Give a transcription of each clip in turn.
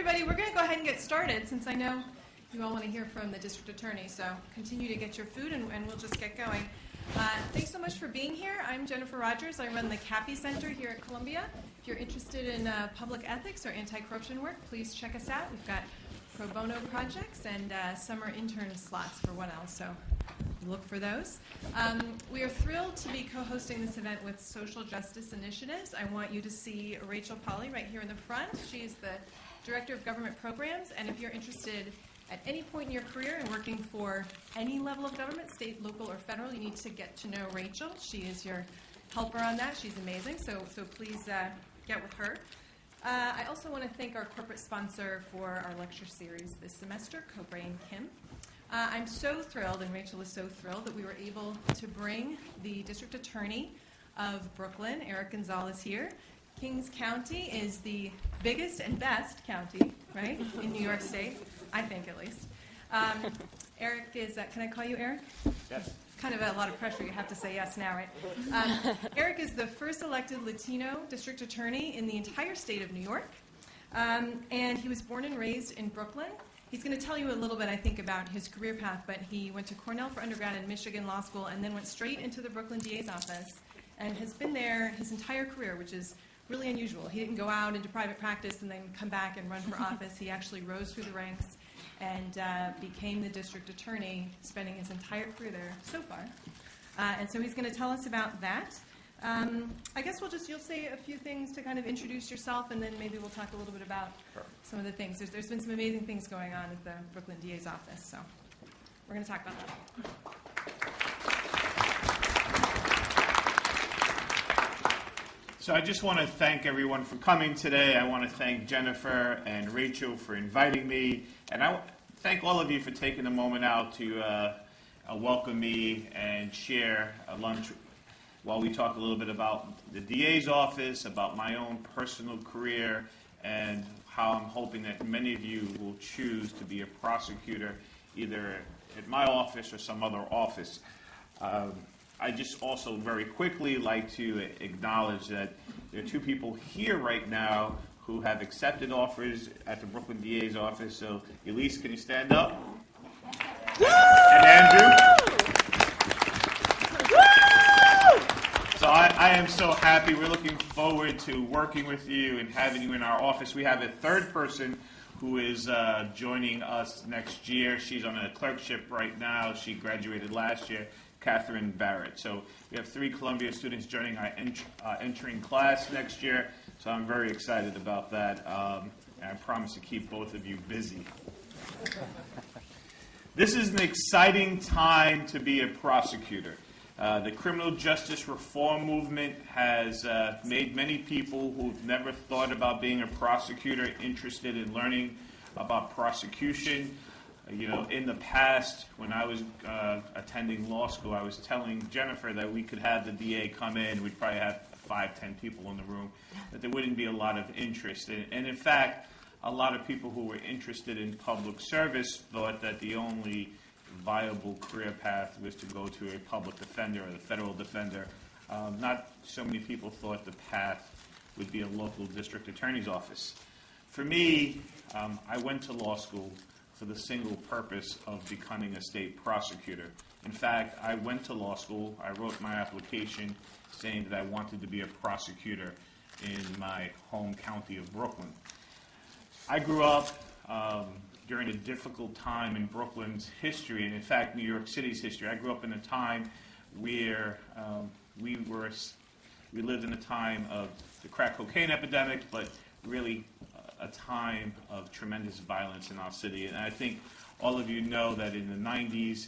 everybody. We're going to go ahead and get started since I know you all want to hear from the district attorney. So continue to get your food and we'll just get going. Thanks so much for being here. I'm Jennifer Rogers. I run the CAPI Center here at Columbia. If you're interested in public ethics or anti-corruption work, please check us out. We've got pro bono projects and summer intern slots for what else. So look for those. We are thrilled to be co-hosting this event with Social Justice Initiatives. I want you to see Rachel Polly right here in the front. She's the Director of Government Programs, and if you're interested at any point in your career in working for any level of government, state, local, or federal, you need to get to know Rachel. She is your helper on that. She's amazing, so please get with her. I also want to thank our corporate sponsor for our lecture series this semester, Cobray and Kim. I'm so thrilled, and Rachel is so thrilled, that we were able to bring the District Attorney of Brooklyn, Eric Gonzalez, here. Kings County is the biggest and best county, right, in New York State, I think at least. Eric is, can I call you Eric? Yes. It's kind of a lot of pressure. You have to say yes now, right? Eric is the first elected Latino district attorney in the entire state of New York, and he was born and raised in Brooklyn. He's going to tell you a little bit, I think, about his career path, but he went to Cornell for undergrad and Michigan Law School and then went straight into the Brooklyn DA's office and has been there his entire career, which is really unusual. He didn't go out into private practice and then come back and run for office. He actually rose through the ranks and became the district attorney, spending his entire career there so far. And so he's going to tell us about that. I guess you'll say a few things to kind of introduce yourself, and then maybe we'll talk a little bit about some of the things. There's been some amazing things going on at the Brooklyn DA's office, so we're going to talk about that. So I just want to thank everyone for coming today. I want to thank Jennifer and Rachel for inviting me, and I thank all of you for taking a moment out to welcome me and share a lunch while we talk a little bit about the DA's office, about my own personal career, and how I'm hoping that many of you will choose to be a prosecutor either at my office or some other office. I just also very quickly like to acknowledge that there are two people here right now who have accepted offers at the Brooklyn DA's office. So, Elise, can you stand up? And Andrew? So I am so happy. We're looking forward to working with you and having you in our office. We have a third person who is joining us next year. She's on a clerkship right now. She graduated last year. Catherine Barrett. So we have 3 Columbia students joining our entering class next year. So I'm very excited about that. And I promise to keep both of you busy. This is an exciting time to be a prosecutor. The criminal justice reform movement has made many people who've never thought about being a prosecutor interested in learning about prosecution. You know, in the past, when I was attending law school, I was telling Jennifer that we could have the DA come in. We'd probably have 5-10 people in the room, that there wouldn't be a lot of interest. And in fact, a lot of people who were interested in public service thought that the only viable career path was to go to a public defender or the federal defender. Not so many people thought the path would be a local district attorney's office. For me, I went to law school for the single purpose of becoming a state prosecutor. In fact, I went to law school. I wrote my application saying that I wanted to be a prosecutor in my home county of Brooklyn. I grew up during a difficult time in Brooklyn's history, and in fact, New York City's history. I grew up in a time where we lived in a time of the crack cocaine epidemic, but really a time of tremendous violence in our city. And I think all of you know that in the 90s,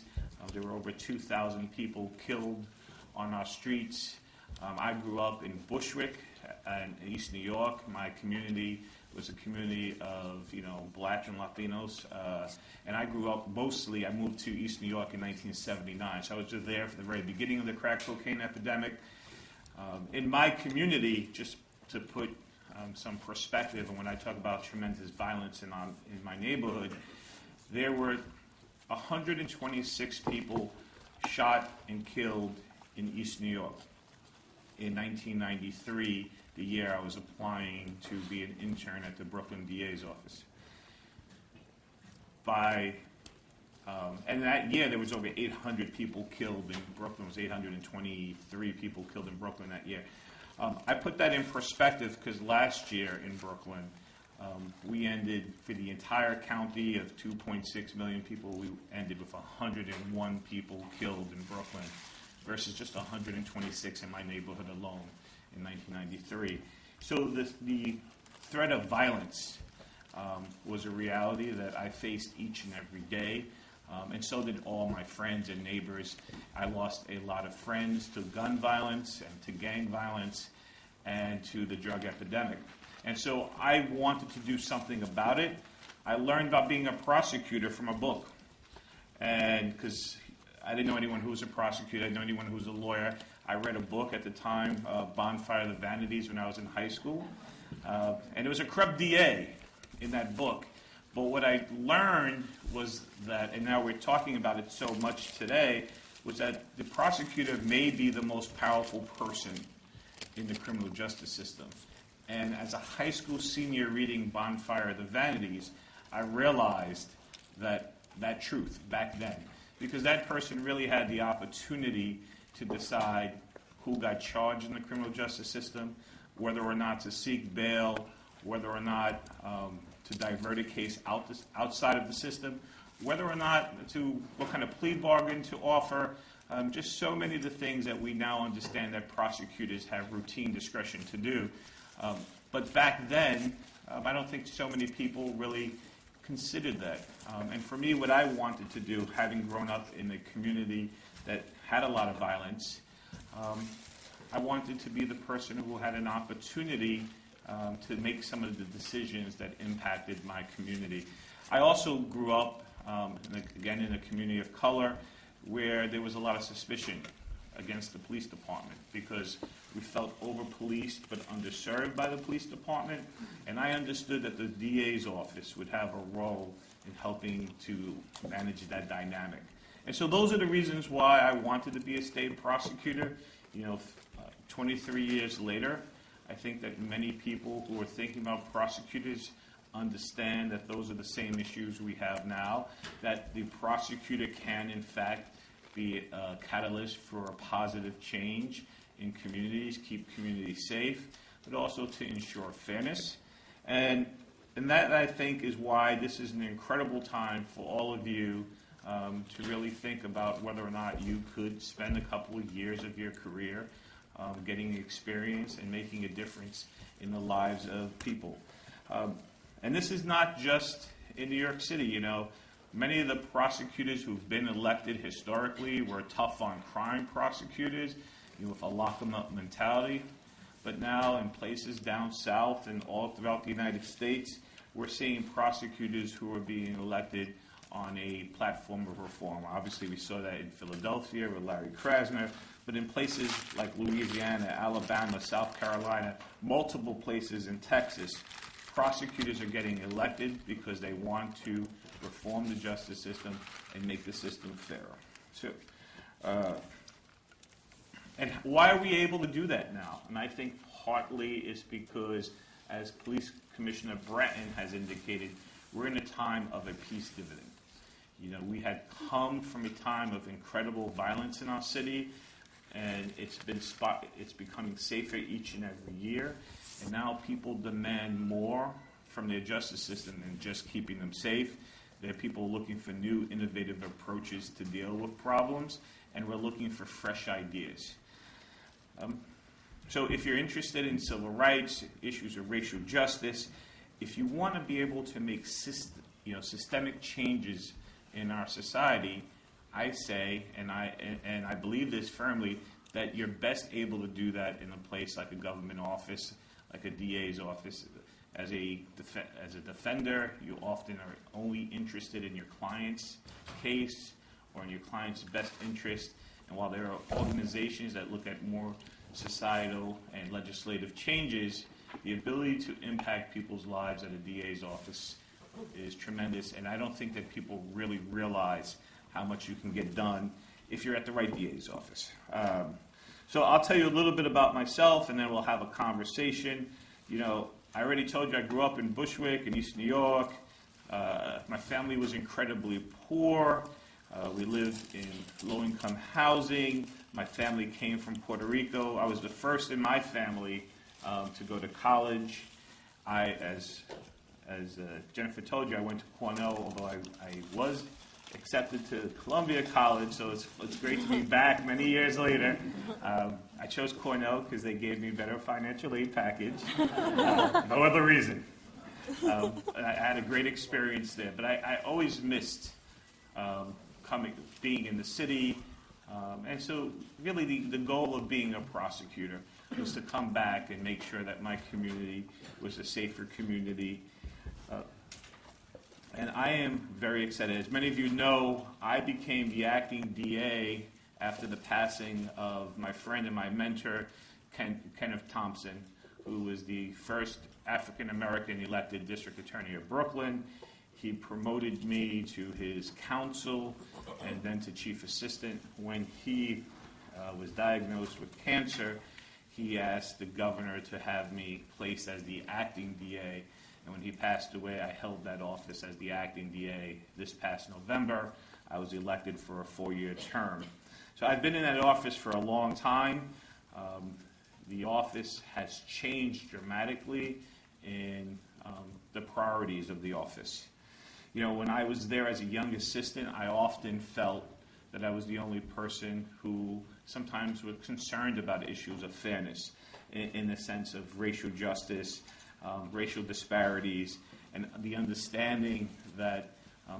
there were over 2,000 people killed on our streets. I grew up in Bushwick in East New York. My community was a community of, Black and Latinos. And I grew up I moved to East New York in 1979. So I was just there for the very beginning of the crack cocaine epidemic. In my community, just to put some perspective, and when I talk about tremendous violence in my neighborhood, there were 126 people shot and killed in East New York in 1993, the year I was applying to be an intern at the Brooklyn DA's office. and that year there was over 800 people killed in Brooklyn. It was 823 people killed in Brooklyn that year. I put that in perspective because last year in Brooklyn, we ended, for the entire county of 2.6 million people, we ended with 101 people killed in Brooklyn versus just 126 in my neighborhood alone in 1993. So the threat of violence was a reality that I faced each and every day. And so did all my friends and neighbors. I lost a lot of friends to gun violence and to gang violence and to the drug epidemic. And so I wanted to do something about it. I learned about being a prosecutor from a book. And because I didn't know anyone who was a prosecutor, I didn't know anyone who was a lawyer. I read a book at the time, Bonfire of the Vanities, when I was in high school. And it was a corrupt DA in that book. But what I learned was that, and now we're talking about it so much today, was that the prosecutor may be the most powerful person in the criminal justice system. And as a high school senior reading Bonfire of the Vanities, I realized that truth back then. Because that person really had the opportunity to decide who got charged in the criminal justice system, whether or not to seek bail, whether or not to divert a case outside of the system, whether or not what kind of plea bargain to offer, just so many of the things that we now understand that prosecutors have routine discretion to do. But back then, I don't think so many people really considered that. And for me, what I wanted to do, having grown up in a community that had a lot of violence, I wanted to be the person who had an opportunity to make some of the decisions that impacted my community. I also grew up, again, in a community of color where there was a lot of suspicion against the police department because we felt over-policed but underserved by the police department, and I understood that the DA's office would have a role in helping to manage that dynamic. And so those are the reasons why I wanted to be a state prosecutor. 23 years later, I think that many people who are thinking about prosecutors understand that those are the same issues we have now, that the prosecutor can, in fact, be a catalyst for a positive change in communities, keep communities safe, but also to ensure fairness. And that, I think, is why this is an incredible time for all of you to really think about whether or not you could spend a couple of years of your career getting experience and making a difference in the lives of people. And this is not just in New York City. Many of the prosecutors who've been elected historically were tough on crime prosecutors, with a lock-them-up mentality. But now in places down south and all throughout the United States, we're seeing prosecutors who are being elected on a platform of reform. Obviously, we saw that in Philadelphia with Larry Krasner, but in places like Louisiana, Alabama, South Carolina, multiple places in Texas, prosecutors are getting elected because they want to reform the justice system and make the system fairer. So, and why are we able to do that now? And I think partly it's because, as Police Commissioner Breton has indicated, we're in a time of a peace dividend. We had come from a time of incredible violence in our city, and it's becoming safer each and every year. And now people demand more from their justice system than just keeping them safe. There are people looking for new, innovative approaches to deal with problems, and we're looking for fresh ideas. So if you're interested in civil rights, issues of racial justice, if you want to be able to make systemic changes in our society, I say, and I believe this firmly, that you're best able to do that in a place like a government office, like a DA's office. As a defender, you often are only interested in your client's case or in your client's best interest. And while there are organizations that look at more societal and legislative changes, the ability to impact people's lives at a DA's office is tremendous. And I don't think that people really realize how much you can get done if you're at the right DA's office. So I'll tell you a little bit about myself, and then we'll have a conversation. I already told you I grew up in Bushwick in East New York. My family was incredibly poor. We lived in low-income housing. My family came from Puerto Rico. I was the first in my family to go to college. As Jennifer told you, I went to Cornell, although I was accepted to Columbia College, so it's great to be back many years later. I chose Cornell because they gave me a better financial aid package. No other reason. I had a great experience there, but I always missed being in the city. And so really the goal of being a prosecutor was to come back and make sure that my community was a safer community. And I am very excited. As many of you know, I became the acting DA after the passing of my friend and my mentor, Kenneth Thompson, who was the first African-American elected district attorney of Brooklyn. He promoted me to his counsel and then to chief assistant. When he was diagnosed with cancer, he asked the governor to have me placed as the acting DA. And when he passed away, I held that office as the acting DA this past November. I was elected for a 4-year term. So I've been in that office for a long time. The office has changed dramatically in the priorities of the office. You know, when I was there as a young assistant, I often felt that I was the only person who sometimes was concerned about issues of fairness in the sense of racial justice, racial disparities, and the understanding that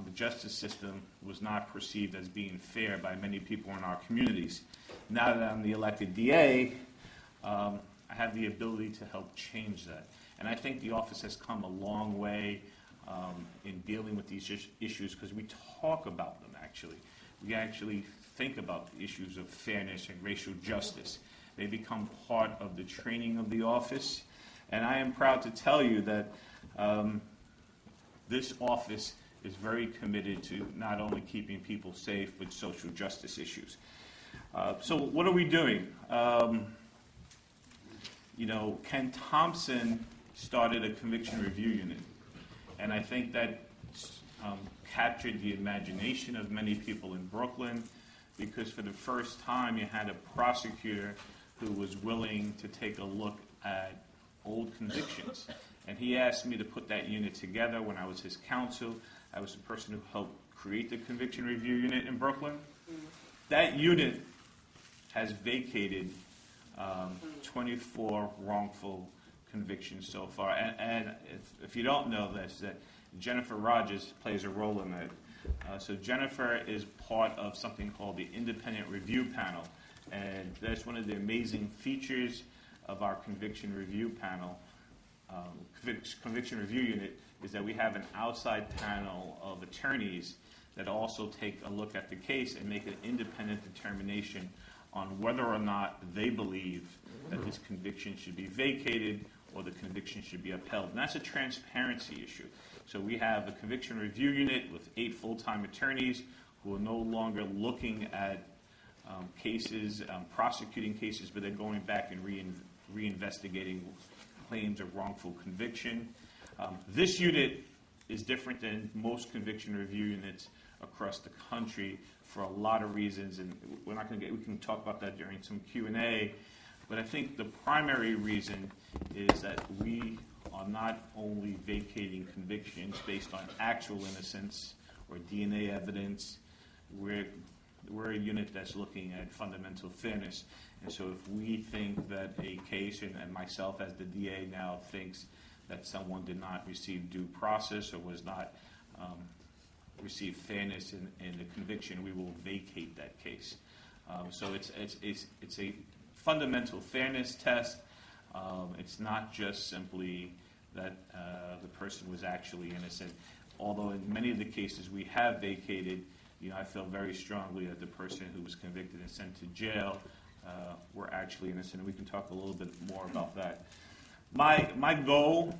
the justice system was not perceived as being fair by many people in our communities. Now that I'm the elected DA, I have the ability to help change that. And I think the office has come a long way in dealing with these issues because we talk about them, actually. We actually think about issues of fairness and racial justice. They become part of the training of the office. And I am proud to tell you that this office is very committed to not only keeping people safe, but social justice issues. So what are we doing? You know, Ken Thompson started a conviction review unit. And I think that captured the imagination of many people in Brooklyn because for the first time you had a prosecutor who was willing to take a look at old convictions. And he asked me to put that unit together when I was his counsel. I was the person who helped create the conviction review unit in Brooklyn. That unit has vacated 24 wrongful convictions so far. And if you don't know this, that Jennifer Rogers plays a role in that. So Jennifer is part of something called the Independent Review Panel. And that's one of the amazing features of our conviction review panel, conviction review unit, is that we have an outside panel of attorneys that also take a look at the case and make an independent determination on whether or not they believe that this conviction should be vacated or the conviction should be upheld. And that's a transparency issue. So we have a conviction review unit with 8 full-time attorneys who are no longer looking at cases, prosecuting cases, but they're going back and reinvestigating claims of wrongful conviction. This unit is different than most conviction review units across the country for a lot of reasons, and we can talk about that during some Q&A. But I think the primary reason is that we are not only vacating convictions based on actual innocence or DNA evidence. We're a unit that's looking at fundamental fairness. And so if we think that a case, and myself as the DA now thinks that someone did not receive due process or was not receive fairness in the conviction, we will vacate that case. So it's a fundamental fairness test. It's not just simply that the person was actually innocent. Although in many of the cases we have vacated, I feel very strongly that the person who was convicted and sent to jail were actually innocent. And we can talk a little bit more about that. My goal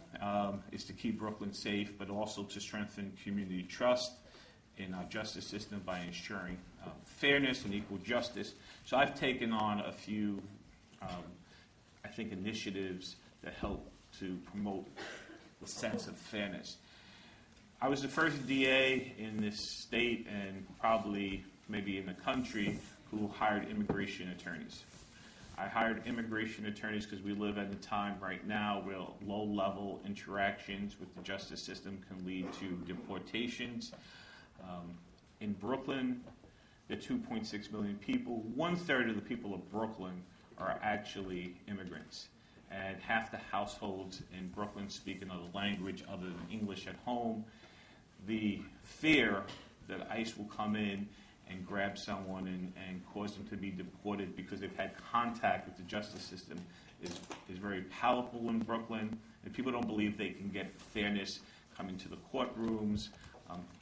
is to keep Brooklyn safe, but also to strengthen community trust in our justice system by ensuring fairness and equal justice. So I've taken on a few, I think, initiatives that help to promote the sense of fairness. I was the first DA in this state and probably maybe in the country who hired immigration attorneys. I hired immigration attorneys because we live at a time right now where low-level interactions with the justice system can lead to deportations. In Brooklyn, there are 2.6 million people. 1/3 of the people of Brooklyn are actually immigrants. And half the households in Brooklyn speak another language other than English at home. The fear that ICE will come in and grab someone and cause them to be deported because they've had contact with the justice system is very palpable in Brooklyn. And people don't believe they can get fairness coming to the courtrooms,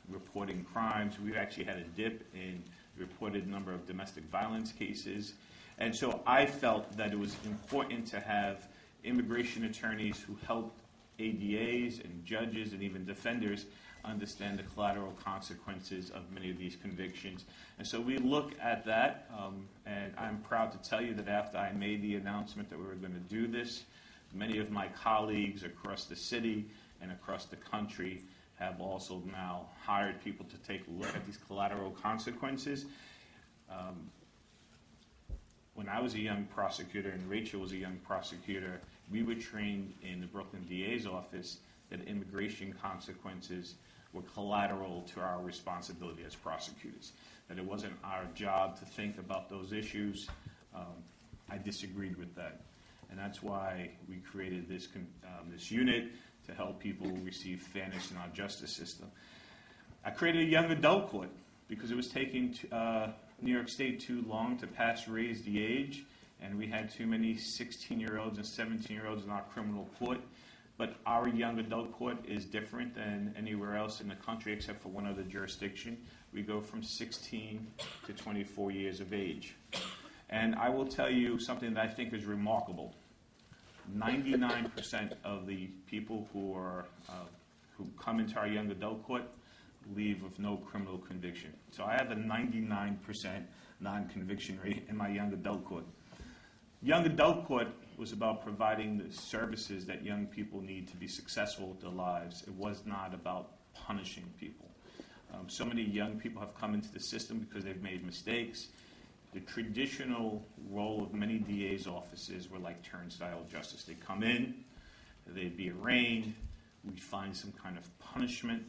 reporting crimes. We've actually had a dip in the reported number of domestic violence cases. And so I felt that it was important to have immigration attorneys who helped ADAs and judges and even defenders understand the collateral consequences of many of these convictions. And so we look at that, and I'm proud to tell you that after I made the announcement that we were going to do this, many of my colleagues across the city and across the country have also now hired people to take a look at these collateral consequences. When I was a young prosecutor and Rachel was a young prosecutor, we were trained in the Brooklyn DA's office that immigration consequences were collateral to our responsibility as prosecutors, that it wasn't our job to think about those issues. I disagreed with that. And that's why we created this unit to help people receive fairness in our justice system. I created a young adult court because it was taking New York State too long to raise the age, and we had too many 16-year-olds and 17-year-olds in our criminal court. But our young adult court is different than anywhere else in the country except for one other jurisdiction. We go from 16 to 24 years of age. And I will tell you something that I think is remarkable. 99% of the people who come into our young adult court leave with no criminal conviction. So I have a 99% non-conviction rate in my young adult court. Young adult court was about providing the services that young people need to be successful with their lives. It was not about punishing people. So many young people have come into the system because they've made mistakes. The traditional role of many DA's offices were like turnstile justice. They come in, they'd be arraigned, we'd find some kind of punishment,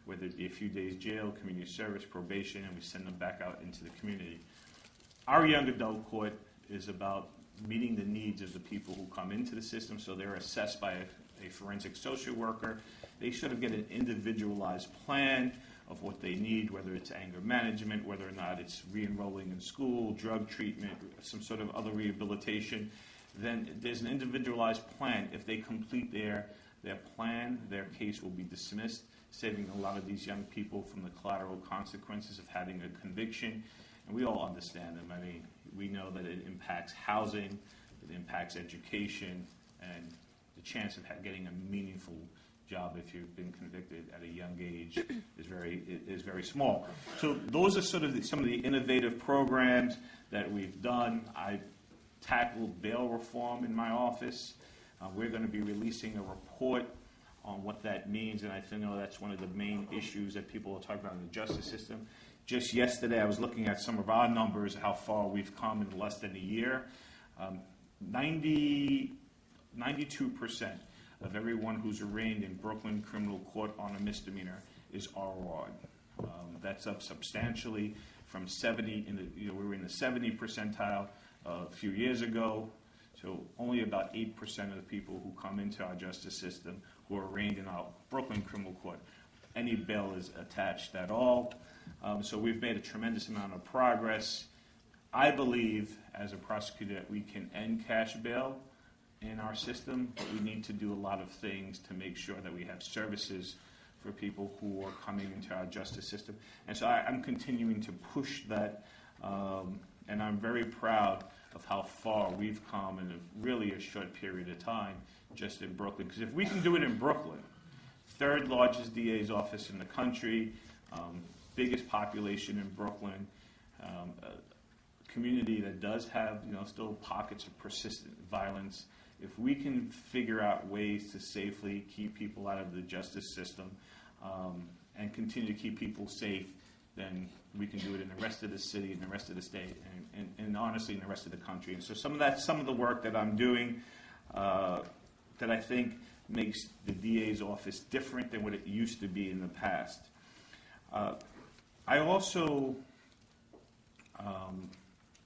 whether it be a few days jail, community service, probation, and we send them back out into the community. Our young adult court is about meeting the needs of the people who come into the system, so they're assessed by a forensic social worker. They sort of get an individualized plan of what they need, whether it's anger management, whether or not it's re-enrolling in school, drug treatment, some sort of other rehabilitation. Then there's an individualized plan. If they complete their plan, their case will be dismissed, saving a lot of these young people from the collateral consequences of having a conviction. And we all understand them. I mean, we know that it impacts housing, it impacts education, and the chance of getting a meaningful job if you've been convicted at a young age is very small. So those are sort of some of the innovative programs that we've done. I tackled bail reform in my office. We're going to be releasing a report on what that means, and I think that's one of the main issues that people are talking about in the justice system. Just yesterday, I was looking at some of our numbers, how far we've come in less than a year. 92% of everyone who's arraigned in Brooklyn criminal court on a misdemeanor is ROR. That's up substantially from 70. We were in the 70 percentile a few years ago. So only about 8% of the people who come into our justice system who are arraigned in our Brooklyn criminal court, any bail is attached at all. So we've made a tremendous amount of progress. I believe, as a prosecutor, that we can end cash bail in our system, but we need to do a lot of things to make sure that we have services for people who are coming into our justice system. And so I'm continuing to push that, and I'm very proud of how far we've come in really a short period of time just in Brooklyn. Because if we can do it in Brooklyn, third largest DA's office in the country, biggest population in Brooklyn, a community that does have still pockets of persistent violence. If we can figure out ways to safely keep people out of the justice system, and continue to keep people safe, then we can do it in the rest of the city and the rest of the state, and honestly in the rest of the country. And so some of the work that I'm doing that I think makes the DA's office different than what it used to be in the past. I also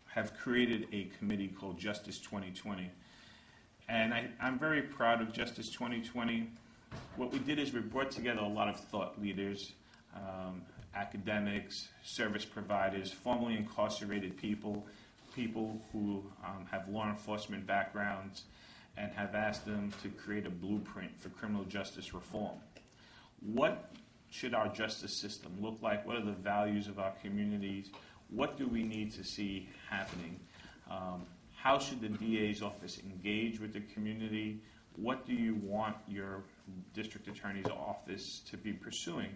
have created a committee called Justice 2020. And I'm very proud of Justice 2020. What we did is we brought together a lot of thought leaders, academics, service providers, formerly incarcerated people who have law enforcement backgrounds, and have asked them to create a blueprint for criminal justice reform. What should our justice system look like? What are the values of our communities? What do we need to see happening? How should the DA's office engage with the community? What do you want your district attorney's office to be pursuing?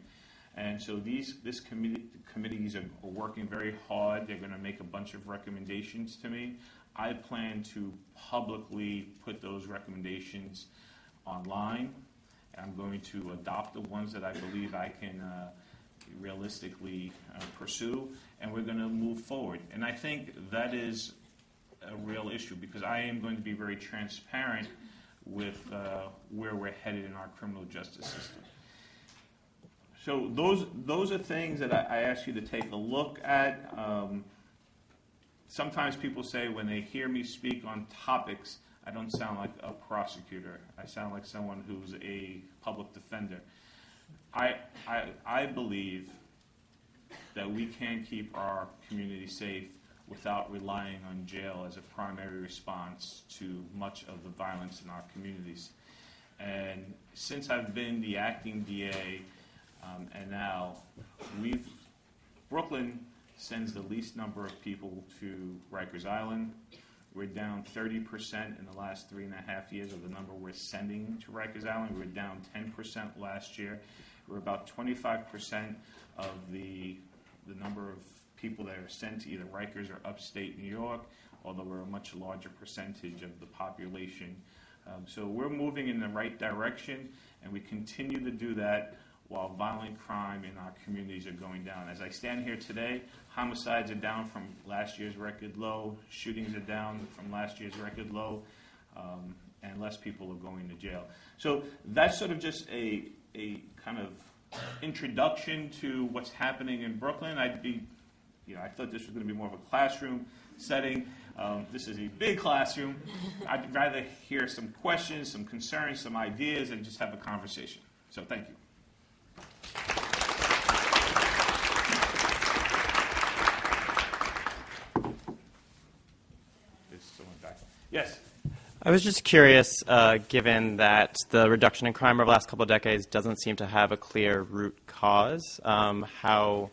And so this committees are working very hard. They're going to make a bunch of recommendations to me. I plan to publicly put those recommendations online. I'm going to adopt the ones that I believe I can realistically pursue, and we're going to move forward. And I think that is a real issue, because I am going to be very transparent with where we're headed in our criminal justice system. So those are things that I ask you to take a look at. Sometimes people say when they hear me speak on topics, I don't sound like a prosecutor. I sound like someone who's a public defender. I believe that we can keep our community safe without relying on jail as a primary response to much of the violence in our communities. And since I've been the acting DA, and now Brooklyn sends the least number of people to Rikers Island. We're down 30% in the last 3.5 years of the number we're sending to Rikers Island. We're down 10% last year. We're about 25% of the number of people that are sent to either Rikers or upstate New York, although we're a much larger percentage of the population. So we're moving in the right direction, and we continue to do that while violent crime in our communities are going down. As I stand here today, homicides are down from last year's record low, shootings are down from last year's record low, and less people are going to jail. So that's sort of just a kind of introduction to what's happening in Brooklyn. I thought this was going to be more of a classroom setting. This is a big classroom. I'd rather hear some questions, some concerns, some ideas, and just have a conversation. So thank you. Yes. I was just curious, given that the reduction in crime over the last couple of decades doesn't seem to have a clear root cause, how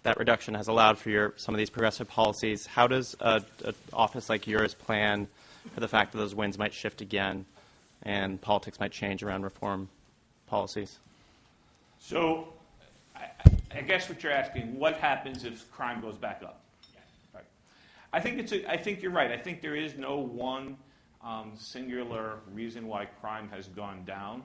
that reduction has allowed for some of these progressive policies. How does an office like yours plan for the fact that those winds might shift again and politics might change around reform policies? So I guess what you're asking, what happens if crime goes back up? Right. I think you're right. I think there is no one singular reason why crime has gone down.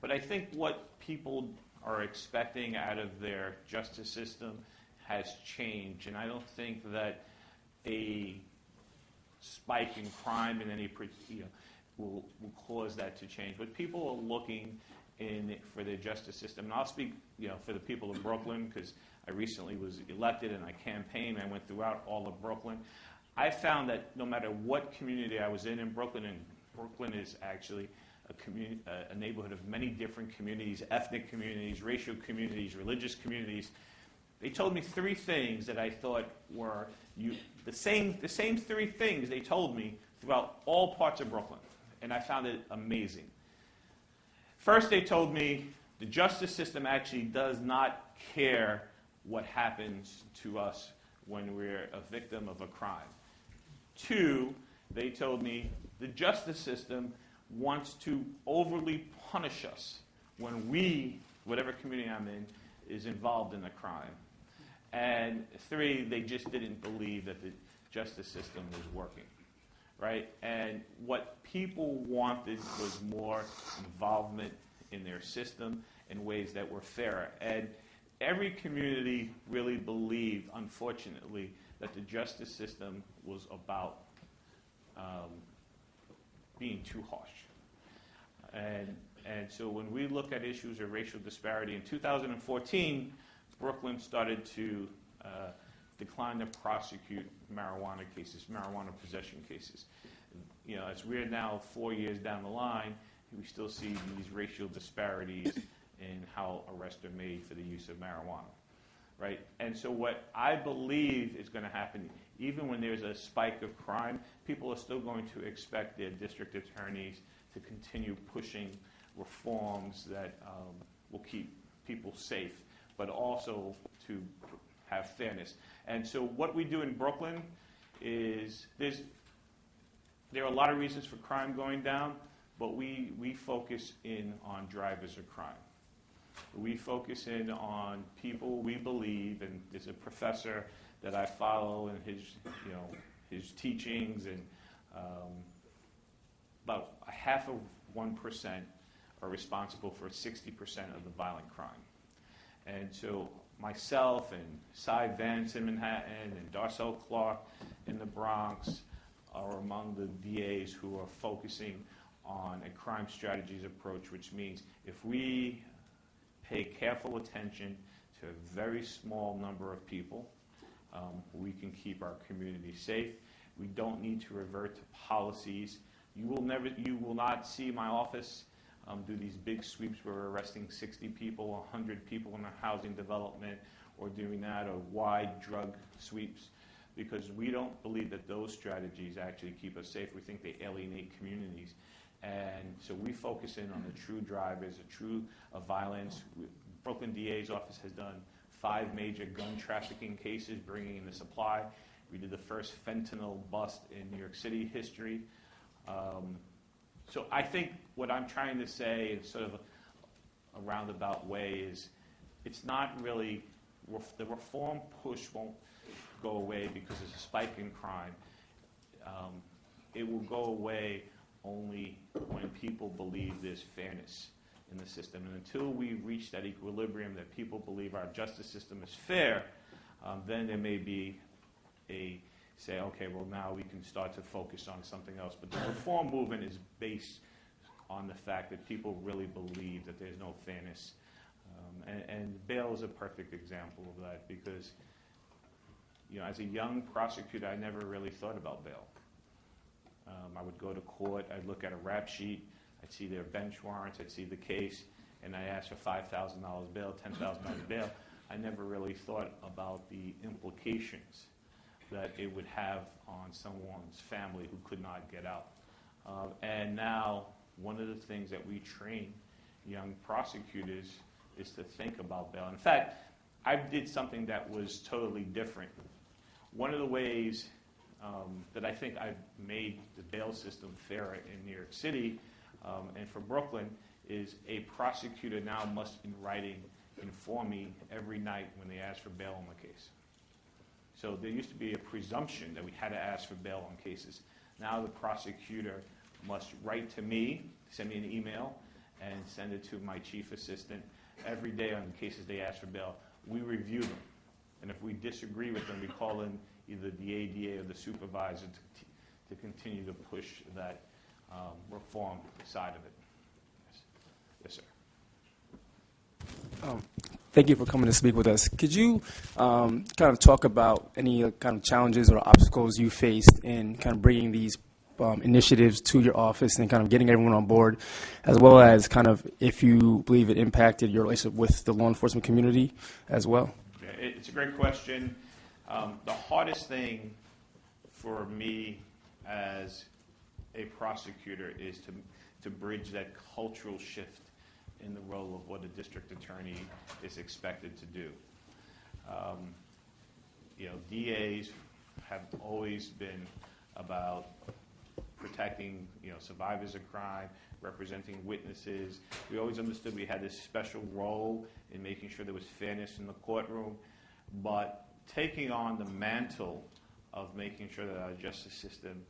But I think what people are expecting out of their justice system has changed. And I don't think that a spike in crime in any will cause that to change. But people are looking for their justice system. And I'll speak for the people of Brooklyn, because I recently was elected and I campaigned. I went throughout all of Brooklyn. I found that no matter what community I was in Brooklyn, and Brooklyn is actually a neighborhood of many different communities, ethnic communities, racial communities, religious communities, they told me three things that I thought were the same three things they told me throughout all parts of Brooklyn, and I found it amazing. First, they told me the justice system actually does not care what happens to us when we're a victim of a crime. Two, they told me the justice system wants to overly punish us when we, whatever community I'm in, is involved in a crime. And three, they just didn't believe that the justice system was working, right? And what people wanted was more involvement in their system in ways that were fairer. And every community really believed, unfortunately, that the justice system was about being too harsh. And so when we look at issues of racial disparity, in 2014, Brooklyn started to decline to prosecute marijuana cases, marijuana possession cases. You know, as we're now 4 years down the line, we still see these racial disparities in how arrests are made for the use of marijuana, right? And so what I believe is going to happen, even when there's a spike of crime, people are still going to expect their district attorneys to continue pushing reforms that will keep people safe, but also to have fairness. And so what we do in Brooklyn is there are a lot of reasons for crime going down, but we focus in on drivers of crime. We focus in on people we believe, and there's a professor that I follow in his teachings, and about 0.5% are responsible for 60% of the violent crime. And so myself and Cy Vance in Manhattan and Darcel Clark in the Bronx are among the DAs who are focusing on a crime strategies approach, which means if we pay careful attention to a very small number of people, we can keep our community safe. We don't need to revert to policies. You will not see my office do these big sweeps where we're arresting 60 people, 100 people in a housing development, or doing that, or wide drug sweeps, because we don't believe that those strategies actually keep us safe. We think they alienate communities. And so we focus in on the true drivers, the true violence. Brooklyn DA's office has done 5 major gun trafficking cases, bringing in the supply. We did the first fentanyl bust in New York City history. So I think what I'm trying to say in sort of a roundabout way is it's not really, the reform push won't go away because there's a spike in crime. It will go away only when people believe there's fairness in the system. And until we reach that equilibrium that people believe our justice system is fair, then there may be say, okay, well, now we can start to focus on something else. But the reform movement is based on the fact that people really believe that there's no fairness. And bail is a perfect example of that because, as a young prosecutor, I never really thought about bail. I would go to court, I'd look at a rap sheet, I'd see their bench warrants, I'd see the case, and I asked for $5,000 bail, $10,000 bail. I never really thought about the implications that it would have on someone's family who could not get out. And now, one of the things that we train young prosecutors is to think about bail. In fact, I did something that was totally different. One of the ways that I think I've made the bail system fairer in New York City and for Brooklyn is a prosecutor now must, in writing, inform me every night when they ask for bail on the case. So there used to be a presumption that we had to ask for bail on cases. Now the prosecutor must write to me, send me an email, and send it to my chief assistant every day on the cases they ask for bail. We review them. And if we disagree with them, we call in either the ADA or the supervisor to continue to push that reform side of it. Yes, sir. Thank you for coming to speak with us. Could you kind of talk about any kind of challenges or obstacles you faced in kind of bringing these initiatives to your office and kind of getting everyone on board, as well as kind of if you believe it impacted your relationship with the law enforcement community as well? Yeah, it's a great question. The hardest thing for me as a prosecutor is to bridge that cultural shift in the role of what a district attorney is expected to do. DAs have always been about protecting, survivors of crime, representing witnesses. We always understood we had this special role in making sure there was fairness in the courtroom, but taking on the mantle of making sure that our justice system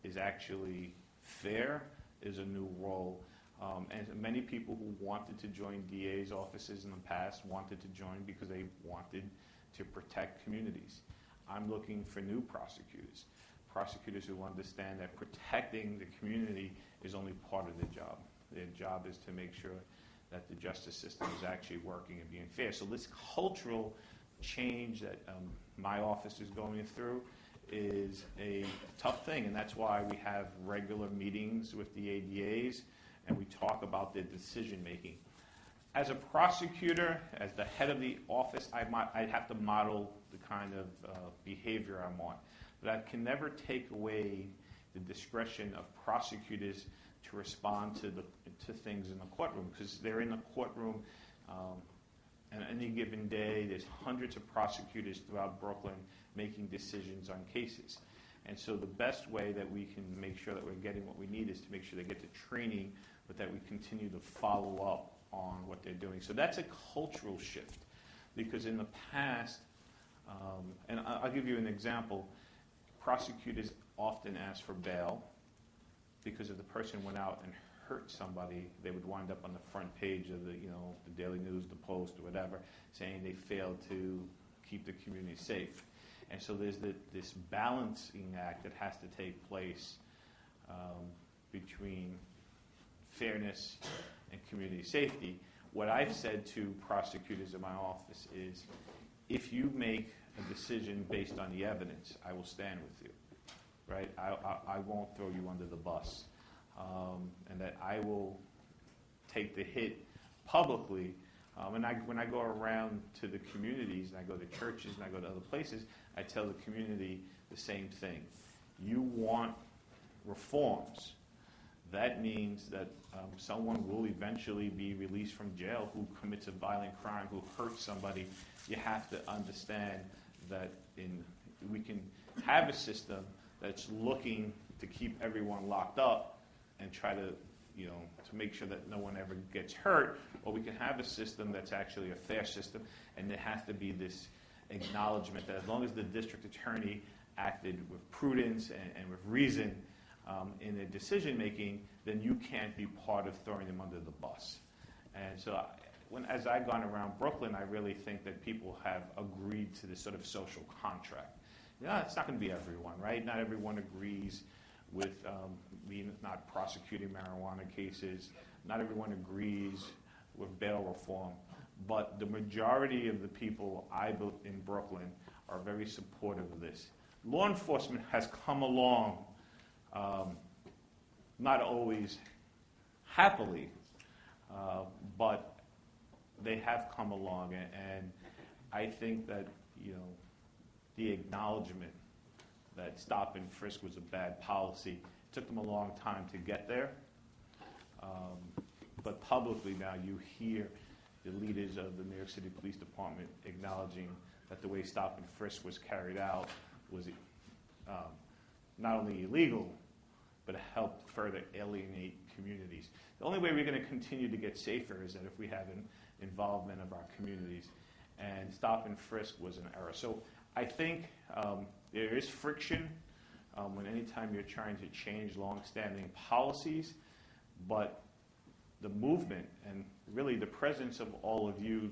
is actually fair is a new role. And many people who wanted to join DA's offices in the past wanted to join because they wanted to protect communities. I'm looking for new prosecutors, prosecutors who understand that protecting the community is only part of their job. Their job is to make sure that the justice system is actually working and being fair. So this cultural change that my office is going through is a tough thing, and that's why we have regular meetings with the ADAs, and we talk about their decision making. As a prosecutor, as the head of the office, I'd have to model the kind of behavior I'm on. But I can never take away the discretion of prosecutors to respond to things in the courtroom, because they're in the courtroom and any given day. There's hundreds of prosecutors throughout Brooklyn making decisions on cases. And so the best way that we can make sure that we're getting what we need is to make sure they get the training, but that we continue to follow up on what they're doing. So that's a cultural shift, because in the past, and I'll give you an example, prosecutors often ask for bail because if the person went out and hurt somebody, they would wind up on the front page of the Daily News, the Post, or whatever, saying they failed to keep the community safe. And so there's this balancing act that has to take place between fairness and community safety. What I've said to prosecutors in my office is, if you make a decision based on the evidence, I will stand with you, right? I won't throw you under the bus, and that I will take the hit publicly. When I go around to the communities, and I go to churches, and I go to other places, I tell the community the same thing. You want reforms. That means that someone will eventually be released from jail who commits a violent crime, who hurts somebody. You have to understand that we can have a system that's looking to keep everyone locked up and try to make sure that no one ever gets hurt, or we can have a system that's actually a fair system, and there has to be this acknowledgement that as long as the district attorney acted with prudence and with reason in their decision making, then you can't be part of throwing them under the bus. And so as I've gone around Brooklyn, I really think that people have agreed to this sort of social contract. It's not going to be everyone, right? Not everyone agrees with me not prosecuting marijuana cases. Not everyone agrees with bail reform. But the majority of the people in Brooklyn are very supportive of this. Law enforcement has come along, not always happily, but they have come along. And I think that, the acknowledgement that stop and frisk was a bad policy, it took them a long time to get there. But publicly now you hear the leaders of the New York City Police Department acknowledging that the way stop and frisk was carried out was not only illegal, but it helped further alienate communities. The only way we're going to continue to get safer is that if we have an involvement of our communities. And stop and frisk was an error. So I think there is friction when anytime you're trying to change long-standing policies, but the movement and really the presence of all of you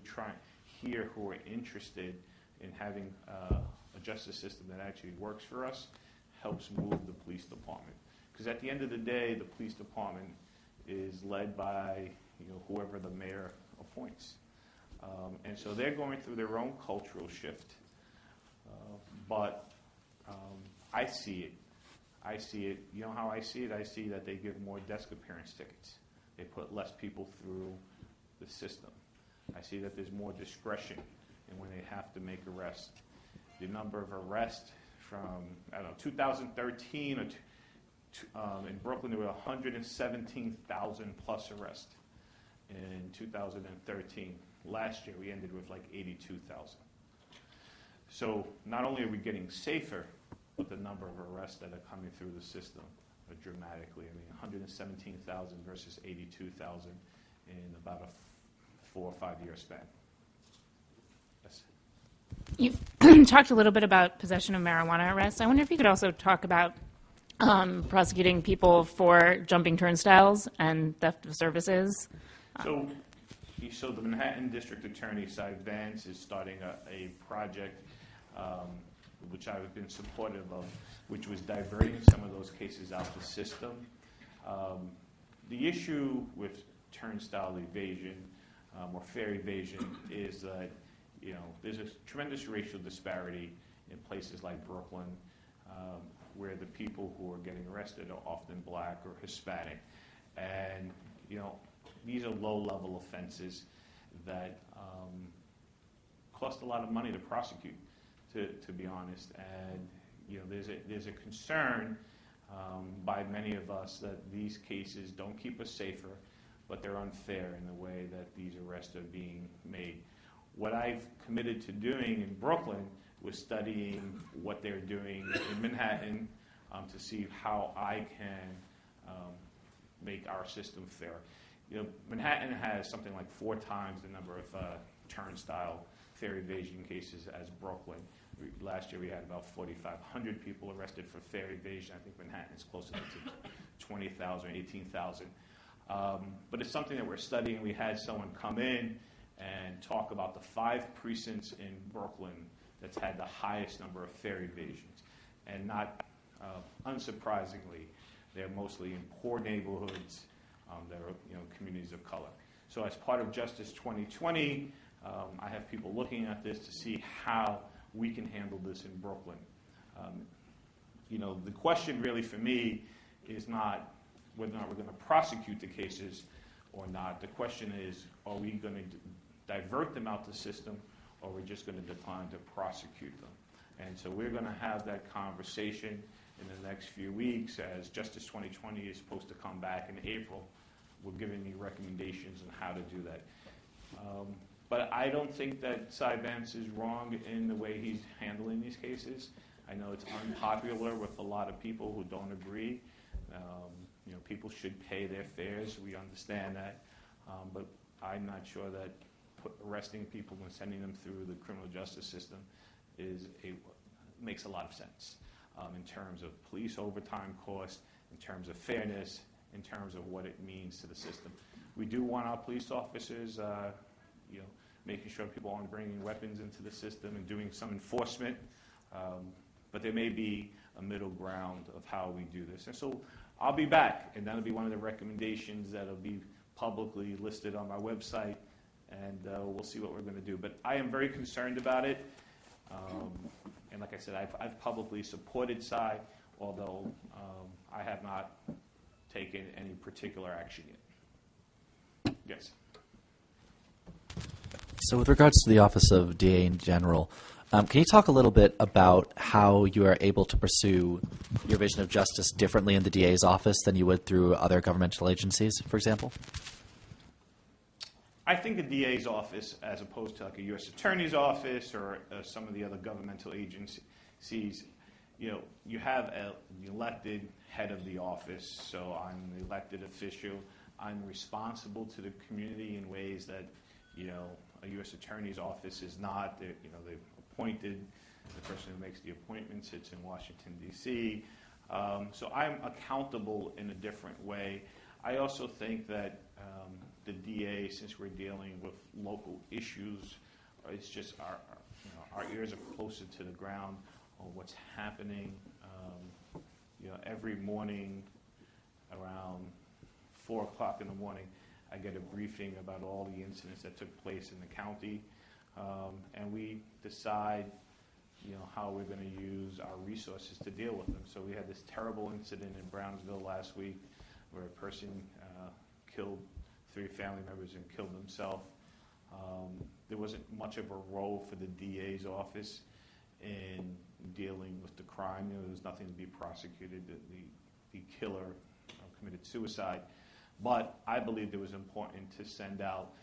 here who are interested in having a justice system that actually works for us helps move the police department. Because at the end of the day, the police department is led by whoever the mayor appoints. And so they're going through their own cultural shift. But I see it. You know how I see it? I see that they give more desk appearance tickets. They put less people through the system. I see that there's more discretion in when they have to make arrests. The number of arrests from, 2013, in Brooklyn, there were 117,000 plus arrests in 2013. Last year, we ended with like 82,000. So not only are we getting safer, but the number of arrests that are coming through the system are dramatically. 117,000 versus 82,000 in about a 4 or 5 year span. Yes. You've talked a little bit about possession of marijuana arrests. I wonder if you could also talk about prosecuting people for jumping turnstiles and theft of services. So the Manhattan District Attorney, Cy Vance, is starting a project which I've been supportive of, which was diverting some of those cases out the system. The issue with turnstile evasion or fare evasion is that there's a tremendous racial disparity in places like Brooklyn, where the people who are getting arrested are often black or Hispanic, and these are low-level offenses that cost a lot of money to prosecute, to be honest. And there's a concern by many of us that these cases don't keep us safer, but they're unfair in the way that these arrests are being made. What I've committed to doing in Brooklyn was studying what they're doing in Manhattan to see how I can make our system fair. Manhattan has something like 4 times the number of turnstile fare evasion cases as Brooklyn. Last year we had about 4,500 people arrested for fare evasion. I think Manhattan is closer to 20,000 or 18,000. But it's something that we're studying. We had someone come in and talk about the 5 precincts in Brooklyn that's had the highest number of fare evasions. And not unsurprisingly, they're mostly in poor neighborhoods. That are communities of color. So as part of Justice 2020, I have people looking at this to see how we can handle this in Brooklyn. The question really for me is not whether or not we're going to prosecute the cases or not. The question is, are we going to divert them out the system, or we're just going to decline to prosecute them? And so we're going to have that conversation in the next few weeks as Justice 2020 is supposed to come back in April. We're giving you recommendations on how to do that. But I don't think that Cy Vance is wrong in the way he's handling these cases. I know it's unpopular with a lot of people who don't agree. People should pay their fares. We understand that. But I'm not sure that arresting people and sending them through the criminal justice system makes a lot of sense in terms of police overtime costs, in terms of fairness, in terms of what it means to the system. We do want our police officers, making sure people aren't bringing weapons into the system and doing some enforcement, but there may be a middle ground of how we do this. And so I'll be back, and that'll be one of the recommendations that'll be publicly listed on my website, and we'll see what we're going to do. But I am very concerned about it, and like I said, I've publicly supported Cy, although I have not taken any particular action yet. Yes. So with regards to the Office of DA in general, can you talk a little bit about how you are able to pursue your vision of justice differently in the DA's office than you would through other governmental agencies, for example? I think the DA's office, as opposed to like a U.S. Attorney's office or some of the other governmental agencies, you have an elected head of the office, so I'm the elected official. I'm responsible to the community in ways that, a U.S. Attorney's office is not. They've appointed, the person who makes the appointment sits in Washington, D.C., so I'm accountable in a different way. I also think that the DA, since we're dealing with local issues, it's just our ears are closer to the ground on what's happening. Every morning around 4 o'clock in the morning, I get a briefing about all the incidents that took place in the county, and we decide, how we're going to use our resources to deal with them. So we had this terrible incident in Brownsville last week where a person killed 3 family members and killed himself. There wasn't much of a role for the DA's office in dealing with the crime. There was nothing to be prosecuted. The killer committed suicide. But I believed it was important to send out,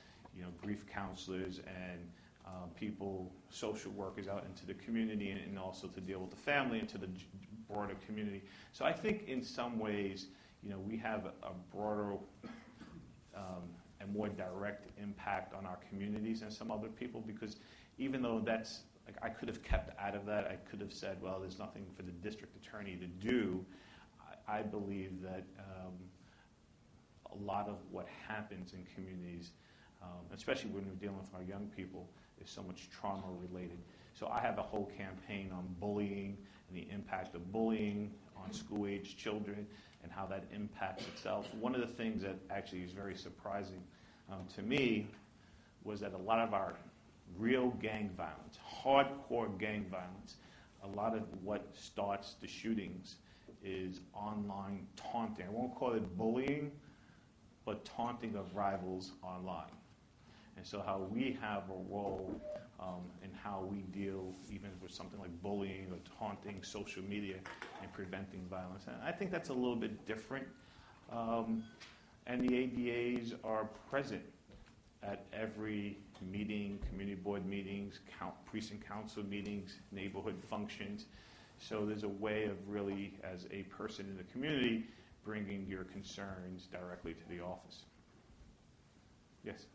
grief counselors and people, social workers out into the community, and also to deal with the family and to the broader community. So I think in some ways, we have a broader and more direct impact on our communities than some other people, because even though that's, I could have kept out of that, I could have said, well, there's nothing for the district attorney to do. I believe that a lot of what happens in communities, especially when we're dealing with our young people, is so much trauma related. So I have a whole campaign on bullying and the impact of bullying on school-age children and how that impacts itself. One of the things that actually is very surprising to me was that a lot of our real gang violence, hardcore gang violence, a lot of what starts the shootings is online taunting. I won't call it bullying, but taunting of rivals online. And so how we have a role in how we deal even with something like bullying or taunting, social media, and preventing violence. And I think that's a little bit different. And the ADAs are present at every meeting, community board meetings, precinct council meetings, neighborhood functions. So there's a way of really, as a person in the community, bringing your concerns directly to the office. Yes?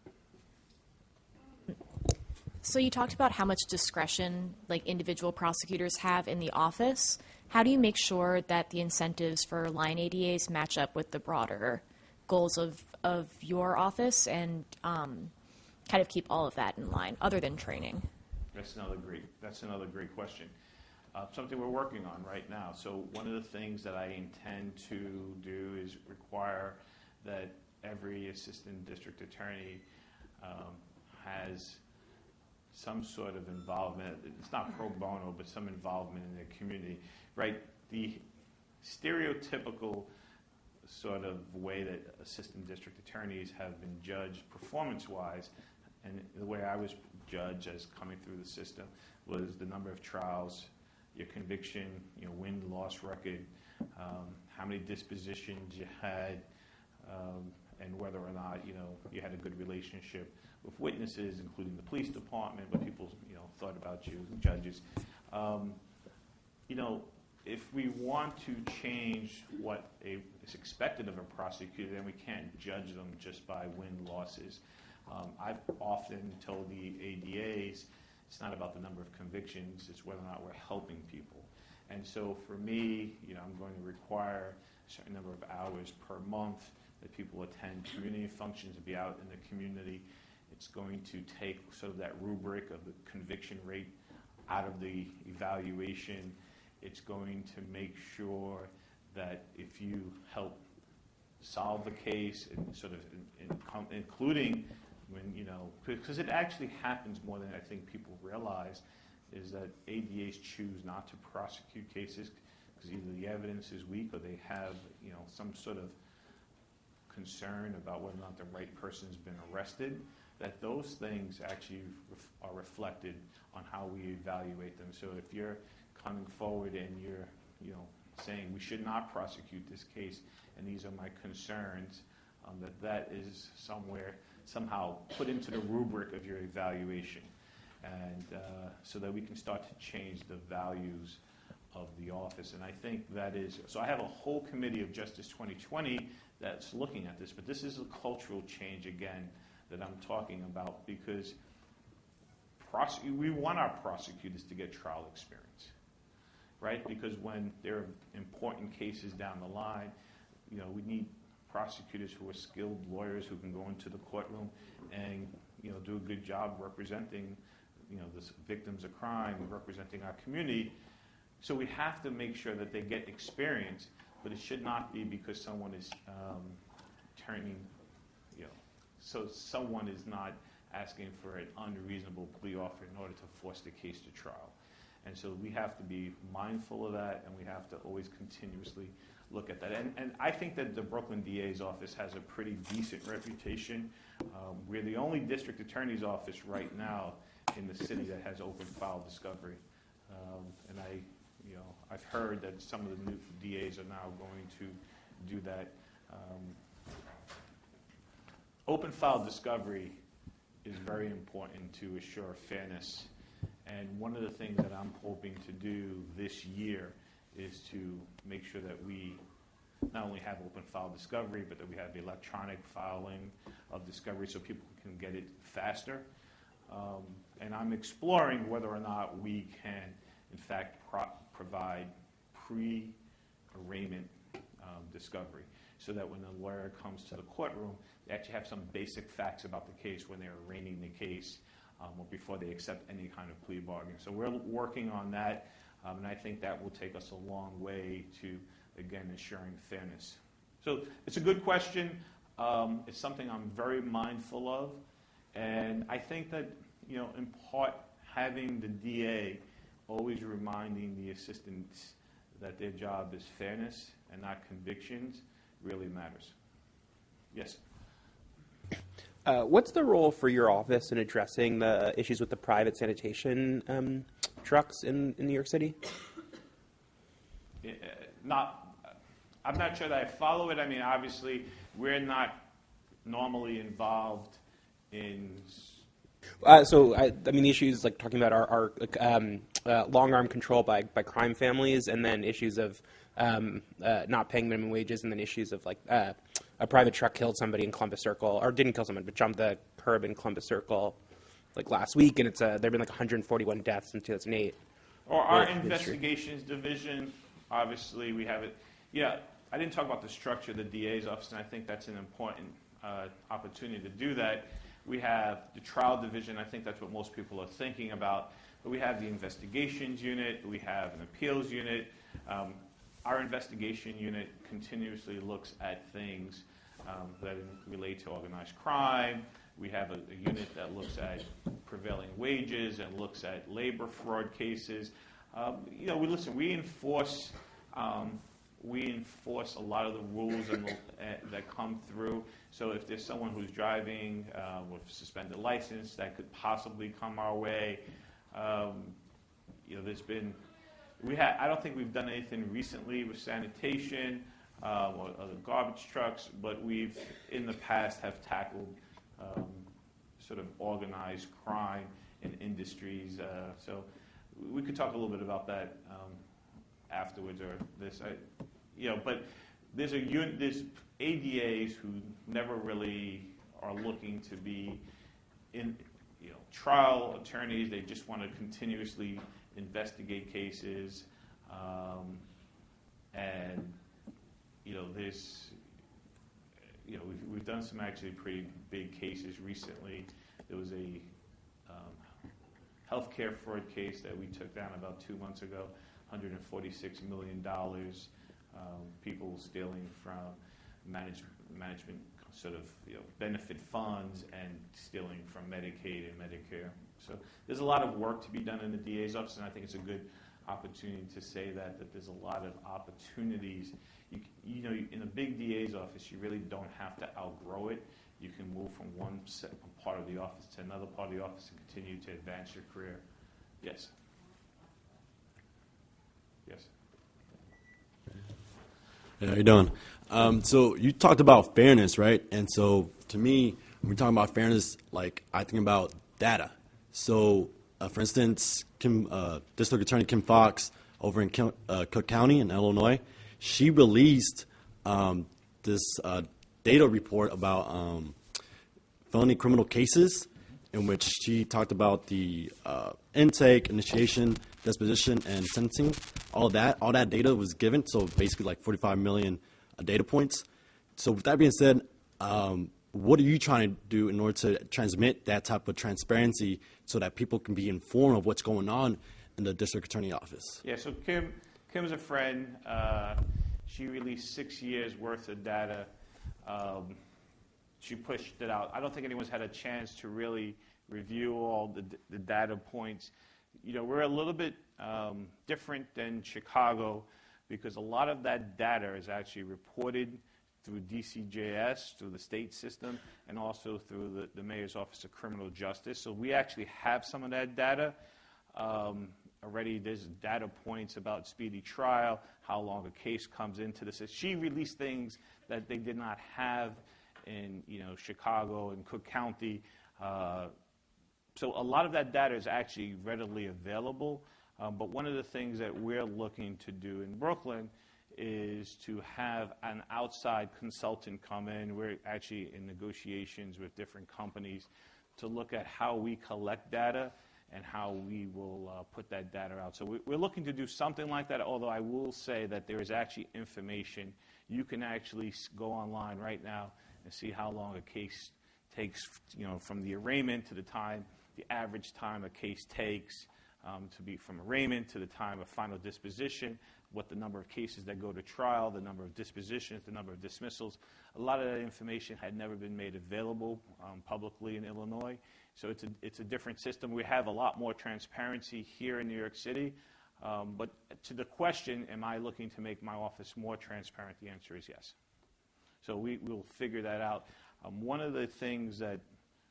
So you talked about how much discretion like individual prosecutors have in the office. How do you make sure that the incentives for line ADAs match up with the broader goals of your office and kind of keep all of that in line, other than training? That's another great question. Something we're working on right now. So one of the things that I intend to do is require that every assistant district attorney has some sort of involvement. It's not pro bono, but some involvement in the community, right? The stereotypical sort of way that assistant district attorneys have been judged performance-wise, and the way I was judged as coming through the system was the number of trials, your conviction, win-loss record, how many dispositions you had, and whether or not you had a good relationship with witnesses, including the police department, what people thought about you, judges. If we want to change what is expected of a prosecutor, then we can't judge them just by win-losses. I've often told the ADAs it's not about the number of convictions, it's whether or not we're helping people. And so for me, I'm going to require a certain number of hours per month that people attend community functions and be out in the community. It's going to take sort of that rubric of the conviction rate out of the evaluation. It's going to make sure that if you help solve the case, and sort of including when, because it actually happens more than I think people realize, is that ADAs choose not to prosecute cases because either the evidence is weak or they have, some sort of concern about whether or not the right person's been arrested, that those things actually are reflected on how we evaluate them. So if you're coming forward and you're, saying we should not prosecute this case and these are my concerns, that is somehow put into the rubric of your evaluation, and so that we can start to change the values of the office. And I think that is, so I have a whole committee of Justice 2020 that's looking at this, but this is a cultural change again that I'm talking about, because we want our prosecutors to get trial experience, right? Because when there are important cases down the line, we need prosecutors who are skilled lawyers who can go into the courtroom and do a good job representing the victims of crime, representing our community. So we have to make sure that they get experience, but it should not be because someone is turning, so someone is not asking for an unreasonable plea offer in order to force the case to trial. And so we have to be mindful of that, and we have to always continuously look at that. And I think that the Brooklyn DA's office has a pretty decent reputation. We're the only district attorney's office right now in the city that has open file discovery. And I've heard that some of the new DAs are now going to do that. Open file discovery is very important to assure fairness. And one of the things that I'm hoping to do this year is to make sure that we not only have open file discovery, but that we have electronic filing of discovery so people can get it faster. And I'm exploring whether or not we can, in fact, provide pre-arraignment discovery, so that when the lawyer comes to the courtroom, they actually have some basic facts about the case when they're arraigning the case or before they accept any kind of plea bargain. So we're working on that, and I think that will take us a long way to, again, ensuring fairness. So it's a good question. It's something I'm very mindful of, and I think that, in part, having the DA always reminding the assistants that their job is fairness and not convictions really matters. Yes? What's the role for your office in addressing the issues with the private sanitation trucks in New York City? I'm not sure that I follow it. I mean, obviously, we're not normally involved in. The issues like talking about our long arm control by crime families, and then issues of not paying minimum wages, and then issues of like a private truck killed somebody in Columbus Circle, or didn't kill someone, but jumped the curb in Columbus Circle like last week, and there've been like 141 deaths in 2008. Or our investigations division, obviously, we have it. Yeah, I didn't talk about the structure of the DA's office, and I think that's an important opportunity to do that. We have the trial division. I think that's what most people are thinking about. But we have the investigations unit. We have an appeals unit. Our investigation unit continuously looks at things that relate to organized crime. We have a unit that looks at prevailing wages and looks at labor fraud cases. We enforce a lot of the rules that come through. So if there's someone who's driving with a suspended license, that could possibly come our way. There's been, I don't think we've done anything recently with sanitation or other garbage trucks, but we've in the past have tackled sort of organized crime in industries. So we could talk a little bit about that afterwards, or this. But there's ADAs who never really are looking to be in, trial attorneys. They just want to continuously investigate cases, and we've done some actually pretty big cases recently. There was a healthcare fraud case that we took down about 2 months ago, $146 million. People stealing from management sort of benefit funds and stealing from Medicaid and Medicare. So there's a lot of work to be done in the DA's office, and I think it's a good opportunity to say that there's a lot of opportunities. In a big DA's office, you really don't have to outgrow it. You can move from one part of the office to another part of the office and continue to advance your career. Yes. Yes. Hey, how you doing? So you talked about fairness, right? And so to me, when we're talking about fairness, like I think about data. So, for instance, District Attorney Kim Fox over in Cook County in Illinois, she released this data report about felony criminal cases, in which she talked about the intake, initiation, disposition, and sentencing. All that data was given, so basically like 45 million data points. So with that being said, what are you trying to do in order to transmit that type of transparency so that people can be informed of what's going on in the district attorney office? Yeah, so Kim's a friend. She released 6 years worth of data. She pushed it out. I don't think anyone's had a chance to really review all the data points. We're a little bit different than Chicago because a lot of that data is actually reported through DCJS, through the state system, and also through the Mayor's Office of Criminal Justice. So we actually have some of that data. Already there's data points about speedy trial, how long a case comes into the system. She released things that they did not have in Chicago and Cook County. So a lot of that data is actually readily available. But one of the things that we're looking to do in Brooklyn is to have an outside consultant come in. We're actually in negotiations with different companies to look at how we collect data and how we will put that data out. So we're looking to do something like that, although I will say that there is actually information. You can actually go online right now and see how long a case takes, from the arraignment to the average time a case takes, to be from arraignment to the time of final disposition, what the number of cases that go to trial, the number of dispositions, the number of dismissals. A lot of that information had never been made available publicly in Illinois. So it's a different system. We have a lot more transparency here in New York City. But to the question, am I looking to make my office more transparent, the answer is yes. So we'll figure that out. One of the things that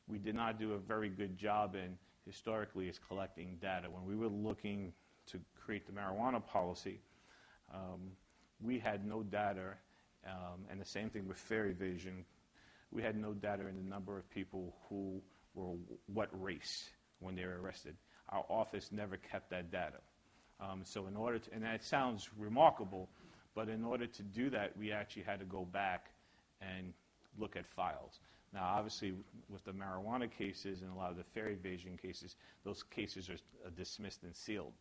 we did not do a very good job in historically is collecting data. When we were looking to create the marijuana policy, we had no data, and the same thing with fair evasion. We had no data in the number of people who were what race when they were arrested. Our office never kept that data. So in order to, and that sounds remarkable, but in order to do that, we actually had to go back and look at files. Now, obviously, with the marijuana cases and a lot of the fair evasion cases, those cases are dismissed and sealed.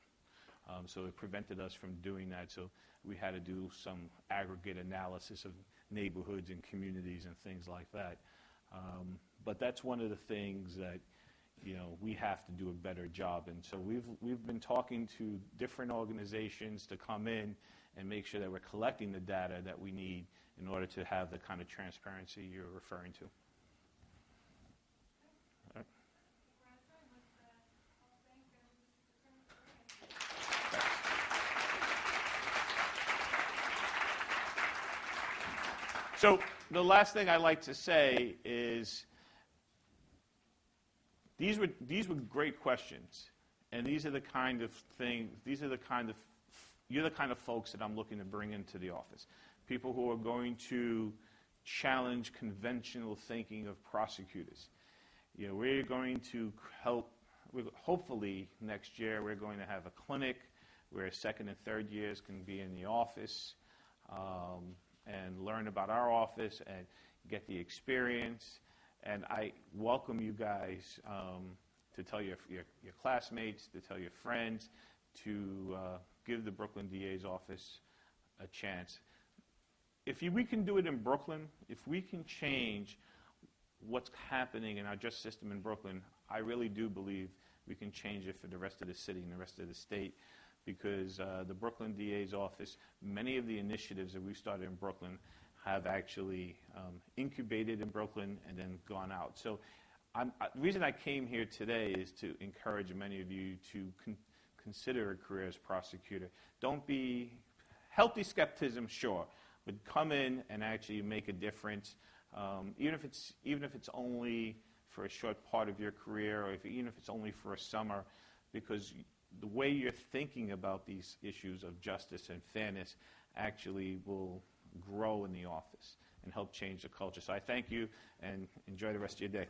So it prevented us from doing that. So we had to do some aggregate analysis of neighborhoods and communities and things like that. But that's one of the things that we have to do a better job. And so we've been talking to different organizations to come in and make sure that we're collecting the data that we need in order to have the kind of transparency you're referring to. All right. So the last thing I'd like to say is these were great questions, and these are the kind of things. You're the kind of folks that I'm looking to bring into the office. People who are going to challenge conventional thinking of prosecutors. We're going to help. Hopefully next year we're going to have a clinic where second and third years can be in the office and learn about our office and get the experience. And I welcome you guys to tell your classmates, to tell your friends, to give the Brooklyn DA's office a chance. If we can do it in Brooklyn, if we can change what's happening in our justice system in Brooklyn, I really do believe we can change it for the rest of the city and the rest of the state, because the Brooklyn DA's office, many of the initiatives that we've started in Brooklyn have actually incubated in Brooklyn and then gone out. So the reason I came here today is to encourage many of you to consider a career as prosecutor. Don't be healthy skepticism, sure, but come in and actually make a difference, even if it's only for a short part of your career, or even if it's only for a summer, because the way you're thinking about these issues of justice and fairness actually will grow in the office and help change the culture. So I thank you and enjoy the rest of your day.